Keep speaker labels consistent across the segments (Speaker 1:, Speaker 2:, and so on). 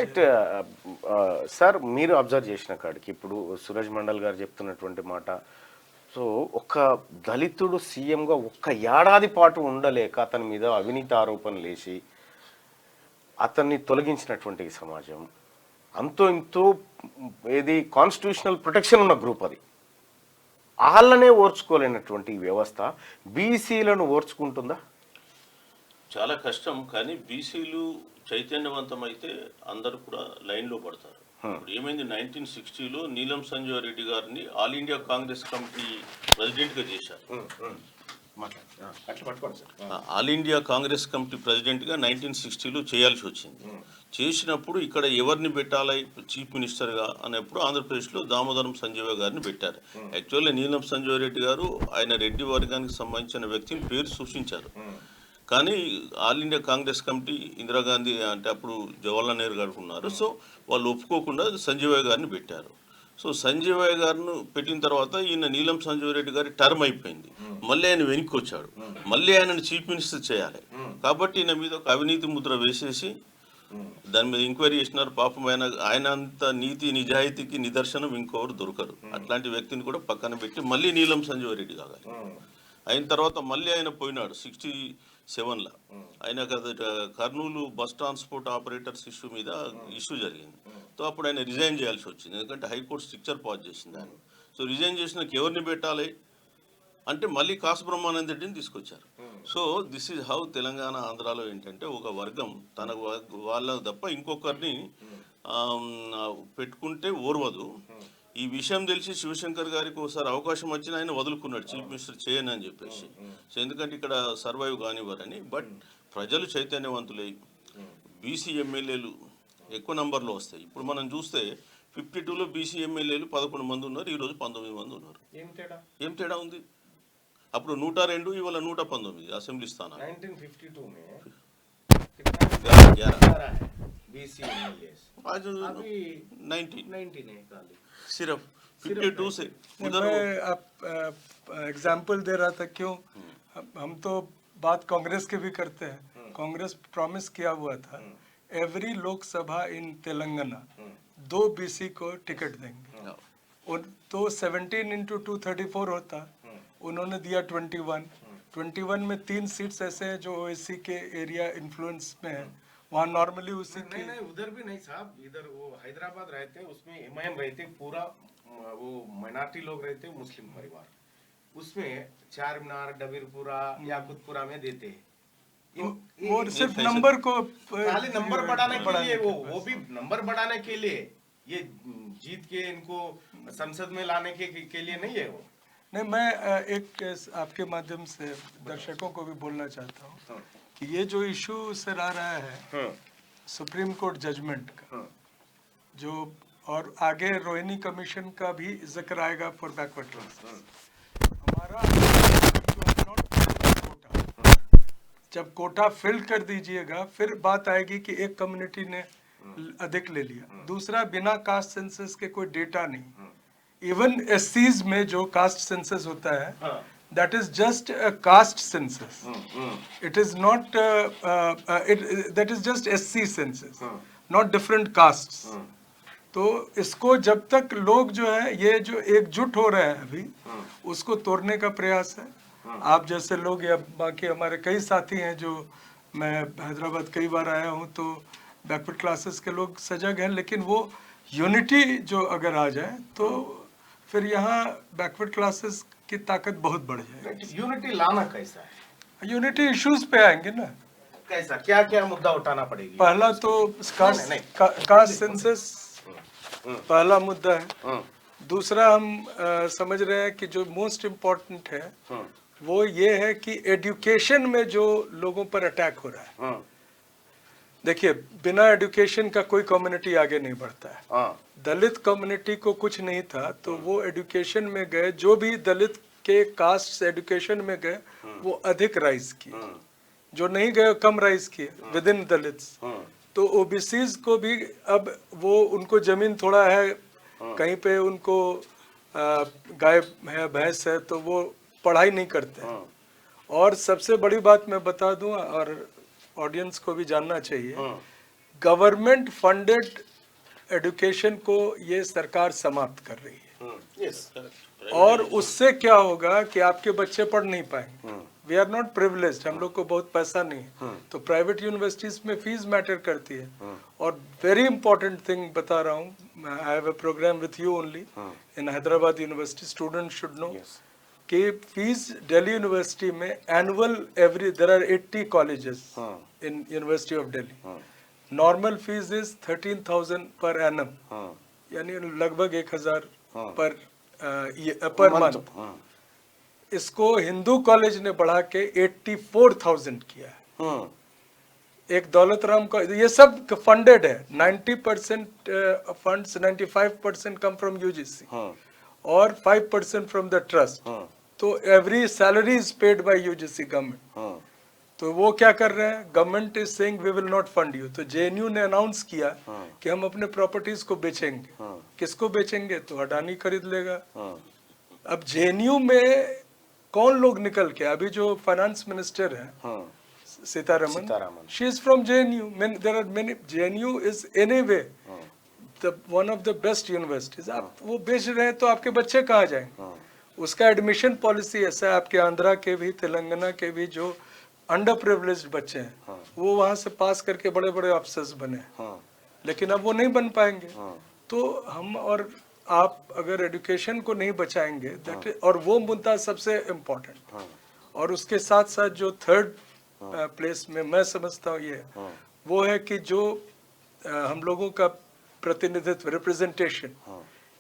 Speaker 1: Right sir, మీరు observe చేసిన కాడికి ఇప్పుడు సురేష్ మండల్ గారు చెప్తున్నటువంటి మాట, సో ఒక దళితుడు సీఎంగా ఒక్క ఏడాది పాటు ఉండలేక అతని మీద అవినీతి ఆరోపణలు వేసి అతన్ని తొలగించినటువంటి ఈ సమాజం అంతో ఇంతో ఏది కాన్స్టిట్యూషనల్ ప్రొటెక్షన్ ఉన్న గ్రూప్ అది, వాళ్ళనే ఓర్చుకోలేనటువంటి ఈ వ్యవస్థ బీసీలను ఓర్చుకుంటుందా?
Speaker 2: చాలా కష్టం. కానీ బీసీలు చైతన్యవంతమైతే అందరూ కూడా లైన్లో పడతారు. ఇప్పుడు ఏమైంది, 1960లో నీలం సంజీవ్ రెడ్డి గారిని ఆల్ ఇండియా కాంగ్రెస్ కమిటీ ప్రెసిడెంట్గా చేశారు. ఆల్ ఇండియా కాంగ్రెస్ కమిటీ ప్రెసిడెంట్గా 1960లో చేయాల్సి వచ్చింది. చేసినప్పుడు ఇక్కడ ఎవరిని పెట్టాలి చీఫ్ మినిస్టర్గా అనేప్పుడు ఆంధ్రప్రదేశ్లో దామోదరం సంజీవ గారిని పెట్టారు. యాక్చువల్లీ నీలం సంజీవ్ రెడ్డి గారు ఆయన రెడ్డి వర్గానికి సంబంధించిన వ్యక్తిని పేరు సూచించారు. కానీ all India Congress committee Indira Gandhi అంటే అప్పుడు జవహర్లాల్ నెహ్రూ గారు ఉన్నారు. సో వాళ్ళు ఒప్పుకోకుండా సంజీవయ్య గారిని పెట్టారు. సో సంజీవయ్య గారిని పెట్టిన తర్వాత ఈయన నీలం సంజీవ్ రెడ్డి గారి టర్మ్ అయిపోయింది. మళ్ళీ ఆయన వెనక్కి వచ్చాడు. మళ్ళీ ఆయనను చీఫ్ మినిస్టర్ చేయాలి కాబట్టి ఈయన మీద ఒక అవినీతి ముద్ర వేసేసి దాని మీద ఎంక్వైరీ చేసినారు. పాపం ఆయన అంత నీతి నిజాయితీకి నిదర్శనం ఇంకొకరు దొరకరు. అట్లాంటి వ్యక్తిని కూడా పక్కన పెట్టి మళ్ళీ నీలం సంజీవ్ రెడ్డి కావాలి. అయిన తర్వాత మళ్ళీ ఆయన పోయినాడు 67లో. ఆయన Kurnool bus transport operators issue మీద ఇష్యూ జరిగింది. సో అప్పుడు ఆయన రిజైన్ చేయాల్సి వచ్చింది, ఎందుకంటే హైకోర్టు స్ట్రిక్చర్ పాస్ చేసింది ఆయన. సో రిజైన్ చేసినాక ఎవరిని పెట్టాలి అంటే మళ్ళీ కాసు బ్రహ్మానంద రెడ్డిని తీసుకొచ్చారు. So this is how Telangana ఆంధ్రాలో ఏంటంటే ఒక వర్గం తన వాళ్ళ తప్ప ఇంకొకరిని పెట్టుకుంటే ఓర్వదు. ఈ విషయం తెలిసి శివశంకర్ గారికి ఒకసారి అవకాశం వచ్చిన ఆయన వదులుకున్నాడు చీఫ్ మినిస్టర్ చేయను అని చెప్పేసి. సో ఎందుకంటే ఇక్కడ సర్వైవ్ కానివ్వరని. బట్ ప్రజలు చైతన్యవంతులై బీసీ ఎమ్మెల్యేలు ఎక్కువ నంబర్లో వస్తాయి. ఇప్పుడు మనం చూస్తే 52లో బీసీ ఎమ్మెల్యేలు 11 మంది ఉన్నారు, ఈరోజు 19 మంది ఉన్నారు. ఏం తేడా ఉంది? అప్పుడు 102, ఇవాళ 119 అసెంబ్లీ స్థానాలు.
Speaker 3: 1952 में बीसी
Speaker 2: आज 19
Speaker 3: है खाली,
Speaker 2: सिर्फ 52 से उधर।
Speaker 4: मैं एग्जाम्पल दे रहा था क्यों, हम तो बात कांग्रेस के भी करते हैं. कांग्रेस प्रॉमिस किया हुआ था एवरी लोकसभा इन तेलंगाना 2 बीसी को टिकट देंगे. तो 17 into 2 34 होता, उन्होंने दिया 21 में 3 सीट्स ऐसे हैं जो ओएसी के एरिया इन्फ्लुएंस में है. वहाँ नॉर्मली उसी
Speaker 3: नहीं उधर भी नहीं साहब, इधर वो हैदराबाद रहते, उसमें एमआईएम रहते, पूरा वो माइनॉरिटी लोग रहते, मुस्लिम परिवार, उसमें चार मीनार, डबीरपुरा, याकुतपुरा में देते हैं.
Speaker 4: वो सिर्फ नंबर को
Speaker 3: खाली नंबर बढ़ाने के लिए, वो भी नंबर बढ़ाने के लिए, ये जीत के इनको संसद में लाने के लिए नहीं है वो.
Speaker 4: नहीं, मैं एक आपके माध्यम से दर्शकों को भी बोलना चाहता हूँ कि ये जो इशू सर आ रहा है सुप्रीम कोर्ट जजमेंट का, जो और आगे रोहिणी कमीशन का भी जिक्र आएगा फॉर बैकवर्ड क्लासेस. हमारा जब कोटा फिल कर दीजिएगा फिर बात आएगी कि एक कम्युनिटी ने अधिक ले लिया. दूसरा, बिना कास्ट सेंसस के कोई डेटा नहीं. इवन एससीज में जो कास्ट सेंसस होता है that is just a caste census. It is not that is just SC census, not different castes. तो इसको जब तक लोग जो है ये जो एकजुट हो रहे हैं अभी उसको तोड़ने का प्रयास है. आप जैसे लोग या बाकी हमारे कई साथी हैं, जो मैं हैदराबाद कई बार आया हूँ, तो बैकवर्ड क्लासेस के लोग सजग हैं. लेकिन वो यूनिटी जो अगर आ जाए तो फिर यहाँ बैकवर्ड क्लासेस की ताकत बहुत बढ़ जाएगी.
Speaker 3: यूनिटी लाना कैसा है?
Speaker 4: यूनिटी इश्यूज पे आएंगे ना.
Speaker 3: कैसा, क्या क्या मुद्दा उठाना पड़ेगी?
Speaker 4: पहला तो कास्ट सेंसस पहला मुद्दा है. दूसरा, हम समझ रहे हैं कि जो मोस्ट इम्पोर्टेंट है वो ये है कि एजुकेशन में जो लोगों पर अटैक हो रहा है. देखिए, बिना एजुकेशन का कोई कम्युनिटी आगे नहीं बढ़ता है. दलित कम्युनिटी को कुछ नहीं था तो वो एजुकेशन में गए, जो भी दलित के कास्ट एजुकेशन में गए वो अधिक राइज किए, जो नहीं गए कम राइज किए विद इन दलित्स. तो ओबीसीज को भी अब वो उनको जमीन थोड़ा है, कहीं पे उनको गाय है, भैंस है, तो वो पढ़ाई नहीं करते. और सबसे बड़ी बात मैं बता दूं और ऑडियंस को भी जानना चाहिए, गवर्नमेंट फंडेड एजुकेशन को ये सरकार समाप्त कर रही है
Speaker 1: यस
Speaker 4: और उससे क्या होगा कि आपके बच्चे पढ़ नहीं पाएंगे। वी आर नॉट प्रिविलेज्ड, हम लोग को बहुत पैसा नहीं है, तो प्राइवेट यूनिवर्सिटीज में फीस मैटर करती है। और वेरी इंपॉर्टेंट थिंग बता रहा हूँ, I have a programme with you only in Hyderabad University, student should know कि फीस दिल्ली यूनिवर्सिटी में annual there are 80 colleges in University of Delhi. Normal fees is 13,000 per annum, यानी लगभग 1,000 पर मंथ। इसको Hindu college ने बढ़ा के 84,000 किया है। एक दौलत राम का, ये सब फंडेड है, 90% फंड्स, 95% कम फ्रॉम यूजीसी और 5% फ्रॉम द ट्रस्ट। तो every salary is paid by UGC government. तो वो क्या कर रहे हैं, government is saying we will not fund you. तो जेएनयू ने अनाउंस किया कि हम अपने प्रॉपर्टीज को बेचेंगे। किसको बेचेंगे, तो अडानी खरीद लेगा। अब जेएनयू में कौन लोग निकल के, अभी जो फाइनेंस मिनिस्टर है Sitharaman, she is from JNU. There are many, JNU is anyway the one of the best universities. आप वो बेच रहे हैं तो आपके बच्चे कहाँ जाएंगे? उसका एडमिशन पॉलिसी ऐसा है, आपके आंध्रा के भी, तेलंगाना के भी जो अंडर प्रिविलेज्ड बच्चे हैं वो वहां से पास करके बड़े बड़े अफसर्स बने, लेकिन अब वो नहीं बन पाएंगे। तो हम और आप अगर एजुकेशन को नहीं बचाएंगे, दैट और वो मुद्दा सबसे इम्पोर्टेंट। और उसके साथ साथ जो थर्ड प्लेस में मैं समझता हूँ ये वो है कि जो हम लोगों का प्रतिनिधित्व, representation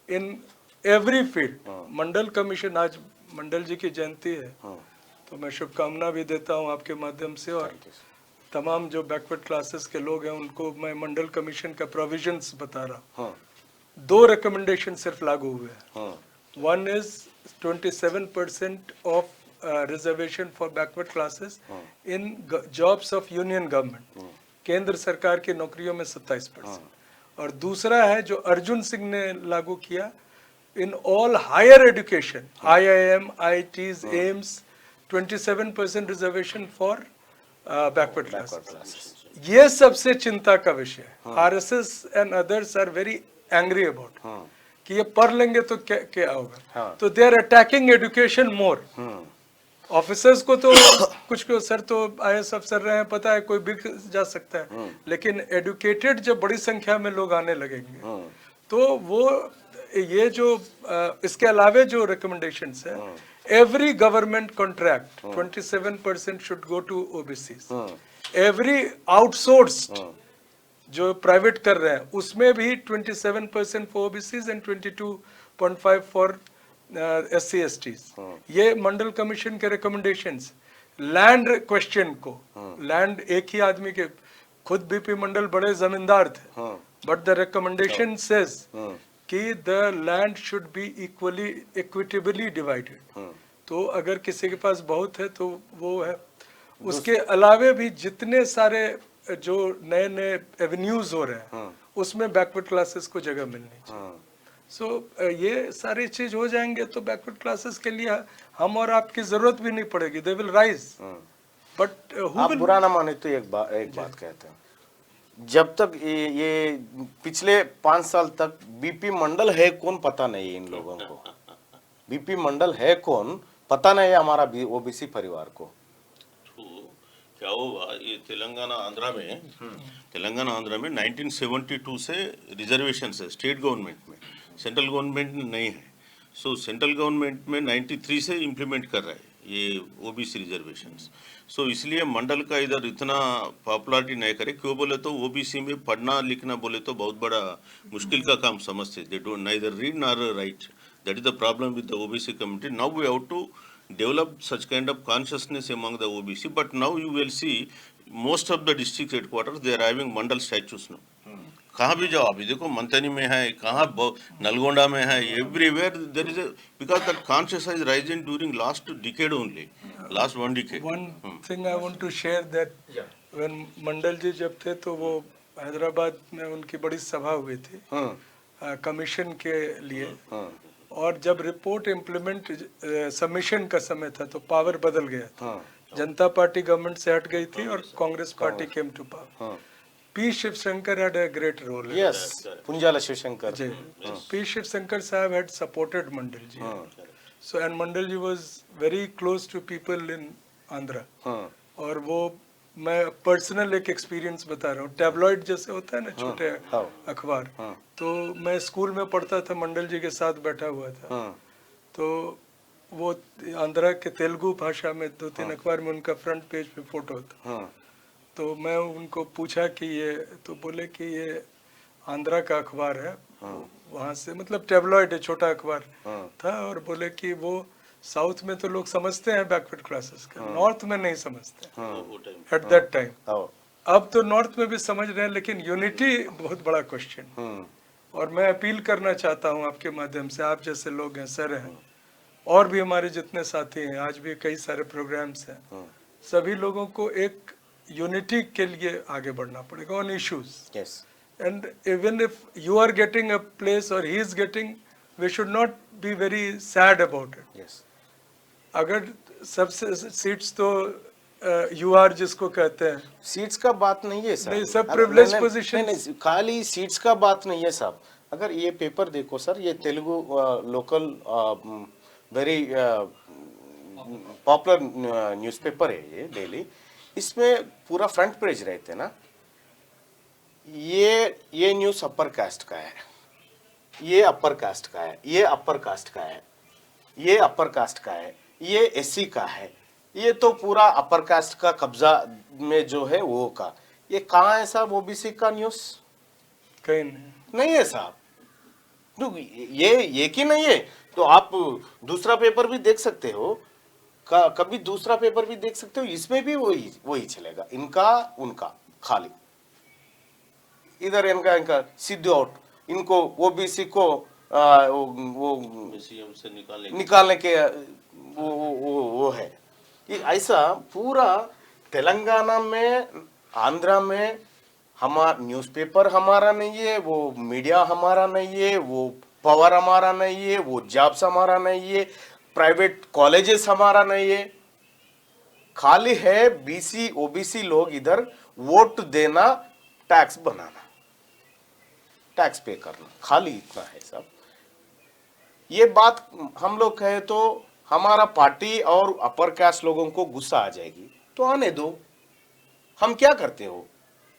Speaker 4: in every field. Mandal commission, आज मंडल जी की जयंती है, तो मैं शुभकामना भी देता हूँ आपके माध्यम से, और तमाम जो बैकवर्ड क्लासेस के लोग हैं उनको मैं मंडल कमीशन का प्रोविजंस बता रहा हूँ। 2 रिकमेंडेशन सिर्फ लागू हुए हैं। One is 27% of reservation for backward classes in jobs of union government, केंद्र सरकार की नौकरियों में 27%। और दूसरा है जो अर्जुन सिंह ने लागू किया, in all higher education, IIM, IITs, AIIMS, 27% reservation for backward classes. ये सबसे चिंता का विषय है। RSS and others are very angry about कि ये पढ़ लेंगे तो क्या होगा। तो they are attacking education more. Officers को तो कुछ को, सर तो IAS अफसर रहे हैं, पता है कोई बिक जा सकता है, लेकिन एडुकेटेड जब बड़ी संख्या में लोग आने लगेंगे तो वो ये जो इसके अलावे जो रिकमेंडेशंस है, every government contract 27% should go to OBCs। Every outsourced जो प्राइवेट कर रहे हैं उसमें भी 27% for OBCs and 22.5 for SC STs। ये मंडल कमीशन के रिकमेंडेशंस। लैंड क्वेश्चन को, लैंड एक ही आदमी के, खुद BP मंडल बड़े जमींदार थे, बट द रिकमेंडेशन सेज कि the land should be equitably divided. तो अगर किसी के पास बहुत है तो वो है। उसके अलावे भी जितने सारे जो नए नए एवेन्यूज हो रहे हैं उसमें बैकवर्ड क्लासेस को जगह मिलनी चाहिए। सो ये सारी चीज हो जाएंगे तो बैकवर्ड क्लासेस के लिए हम और आपकी जरूरत भी नहीं पड़ेगी, दे विल राइज। बट
Speaker 1: आप बुरा ना माने तो एक बात कहते हैं, जब तक ये पिछले 5 साल तक BP मंडल है कौन पता नहीं है इन लोगों को। BP मंडल है कौन पता नहीं है हमारा OBC परिवार को।
Speaker 2: तो क्या हुआ, ये तेलंगाना आंध्रा में 1972 से रिजर्वेशन है स्टेट गवर्नमेंट में, सेंट्रल गवर्नमेंट में नहीं है। सो सेंट्रल गवर्नमेंट में 93 से इम्प्लीमेंट कर रहा है ये OBC रिजर्वेशंस। सो इसलिए मंडल का इधर इतना पॉपुलरिटी नहीं करे। क्यों बोले तो OBC में पढ़ना लिखना बोले तो बहुत बड़ा मुश्किल का काम समझते। They don't neither read nor write. That is the problem with the OBC community. Now we have to develop such kind of consciousness among the OBC, but now you will see most of the district headquarters they are having mandal statues now. कहाँ भी जाओ, अभी देखो मंथनी में है, कहाँ नलगोंडा में है, everywhere there is a, because that consciousness is rising during last decade only, last 1 decade.
Speaker 4: One thing I want to share that when मंडल जी जब थे तो वो हैदराबाद में उनकी बड़ी सभा हुई थी कमीशन के लिए, और जब रिपोर्ट इम्प्लीमेंट सबमिशन का समय था तो पावर बदल गया था। जनता पार्टी गवर्नमेंट से हट गई थी और Congress party came to power. P. Shiv Shankar had a great role.
Speaker 1: Yes, Punjala Shivshankar.
Speaker 4: P. Shiv Shankar Sahab had supported Mandalji. So and Mandalji was very close to people in Andhra. और वो मैं personal एक experience बता रहा हूँ, tabloid जैसे होता है ना छोटे अखबार, तो मैं स्कूल में पढ़ता था, मंडल जी के साथ बैठा हुआ था, तो वो आंध्रा के तेलुगु भाषा में 2-3 अखबार में उनका फ्रंट पेज पे फोटो था, तो मैं उनको पूछा कि ये, तो बोले कि ये आंध्रा का अखबार है, वहाँ से मतलब टैबलॉइड है, छोटा अखबार था, और बोले कि वो साउथ में तो लोग समझते हैं बैकवर्ड क्लासेस का, नॉर्थ में नहीं समझते एट दैट टाइम। अब तो नॉर्थ में भी समझ रहे हैं, लेकिन यूनिटी बहुत बड़ा क्वेश्चन। और मैं अपील करना चाहता हूँ आपके माध्यम से, आप जैसे लोग हैं, सर हैं, और भी हमारे जितने साथी हैं, आज भी कई सारे प्रोग्राम्स हैं, सभी लोगों को एक यूनिटी के लिए आगे बढ़ना पड़ेगा on issues. And even if you are getting a place or he is getting, we should not be very sad about it. अगर सबसे सीट्स तो यू आर जिसको कहते हैं,
Speaker 1: सीट्स का बात नहीं है सर,
Speaker 4: नहीं, सब प्रिविलेज पोजीशन,
Speaker 1: नहीं, खाली सीट्स का बात नहीं है साहब। अगर ये पेपर देखो सर, ये Telugu local very popular newspaper है ये डेली, इसमें पूरा फ्रंट पेज रहते ना, ये न्यूज़ अपर कास्ट का है, ये अपर कास्ट का है, ये अपर कास्ट का है, ये अपर कास्ट का है, ये एससी का है, ये तो पूरा अपर कास्ट का कब्जा में जो है वो का, ये कहाँ है साहब ओबीसी का न्यूज़?
Speaker 4: कहीं
Speaker 1: नहीं है साहब, ये कि नहीं है, तो आप दूसरा पेपर भी देख सकते हो, कभी दूसरा पेपर भी देख सकते हो, इसमें भी वही चलेगा, इनका उनका खाली, इधर इनका सिद्धू आउट, इनको ओबीसी को वो
Speaker 2: सीएम से
Speaker 1: निकालने के वो है। ये ऐसा पूरा तेलंगाना में, आंध्रा में हमारा न्यूज़पेपर हमारा नहीं है, वो मीडिया हमारा नहीं है, वो पावर हमारा नहीं है, वो जॉब्स हमारा नहीं है, प्राइवेट कॉलेजेस हमारा नहीं है, खाली है बीसी ओबीसी लोग इधर वोट देना, टैक्स बनाना, टैक्स पे करना, खाली इतना है सब। ये बात हम लोग कहे तो हमारा पार्टी और अपर कास्ट लोगों को गुस्सा आ जाएगी, तो आने दो, हम क्या करते हो,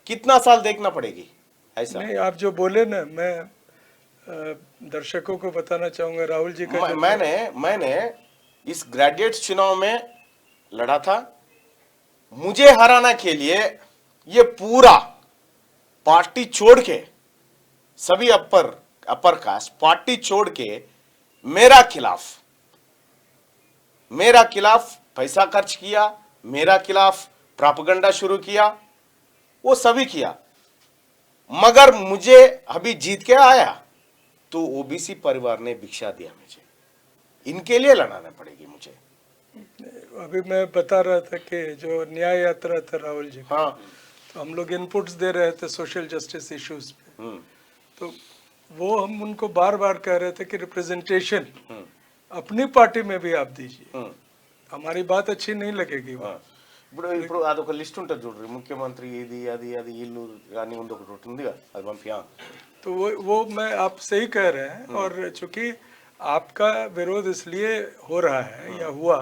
Speaker 1: कितना साल देखना पड़ेगी ऐसा?
Speaker 4: नहीं, आप जो बोले ना, मैं दर्शकों को बताना चाहूंगा, राहुल जी का
Speaker 1: मैंने इस ग्रेजुएट चुनाव में लड़ा था, मुझे हराने के लिए ये पूरा पार्टी छोड़ के, सभी अपर कास्ट पार्टी छोड़ के मेरा खिलाफ पैसा खर्च किया, मेरा खिलाफ प्रोपेगेंडा शुरू किया, वो सभी किया, मगर मुझे अभी जीत के आया तो ओबीसी परिवार ने भिक्षा दिया मुझे, इनके लिए लड़ाना पड़ेगी मुझे।
Speaker 4: अभी मैं बता रहा था कि जो न्याय यात्रा था राहुल जी,
Speaker 1: हाँ,
Speaker 4: तो हम लोग इनपुट्स दे रहे थे सोशल जस्टिस इश्यूज पे, तो वो हम उनको बार बार कह रहे थे कि रिप्रेजेंटेशन अपनी पार्टी में भी आप दीजिए, हमारी बात अच्छी नहीं लगेगी वहाँ।
Speaker 1: ఇప్పుడు అదొక లిస్ట్ ఉంటుంది చూడండి, ముఖ్యమంత్రి ఇది అది అది ఇల్లు అని ఒకటి ఉంది కదా, అది పంపియా।
Speaker 4: तो वो मैं आप सही कह रहे हैं, और चूंकि आपका विरोध इसलिए हो रहा है या हुआ,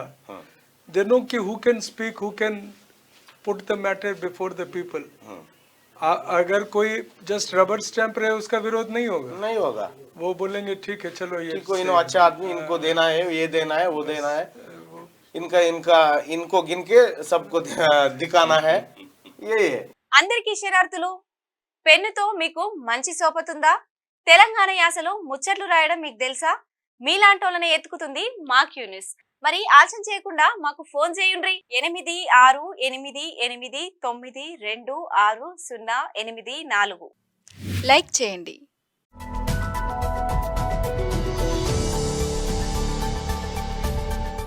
Speaker 4: देनो कि who can speak, who can put the matter before the people. अगर कोई जस्ट रबर स्टैंप रहे, उसका विरोध नहीं होगा, वो बोलेंगे ठीक है चलो ये
Speaker 1: कोई अच्छा आदमी, इनको देना है, ये देना है, वो देना है, इनको गिन के सबको दिखाना है, ये है।
Speaker 5: అందరికీ శరణార్థులు, పెన్నుతో మీకు మంచి సోపతుందా? తెలంగాణ యాసలో ముచ్చట్లు రాయడం మీకు తెలుసా? మీలాంటోళ్ళని ఎత్తుకుతుంది మా క్యూ న్యూస్। మరి ఆలస్యం చేయకుండా మాకు ఫోన్ చేయండి, 8688892604। లైక్ చేయండి।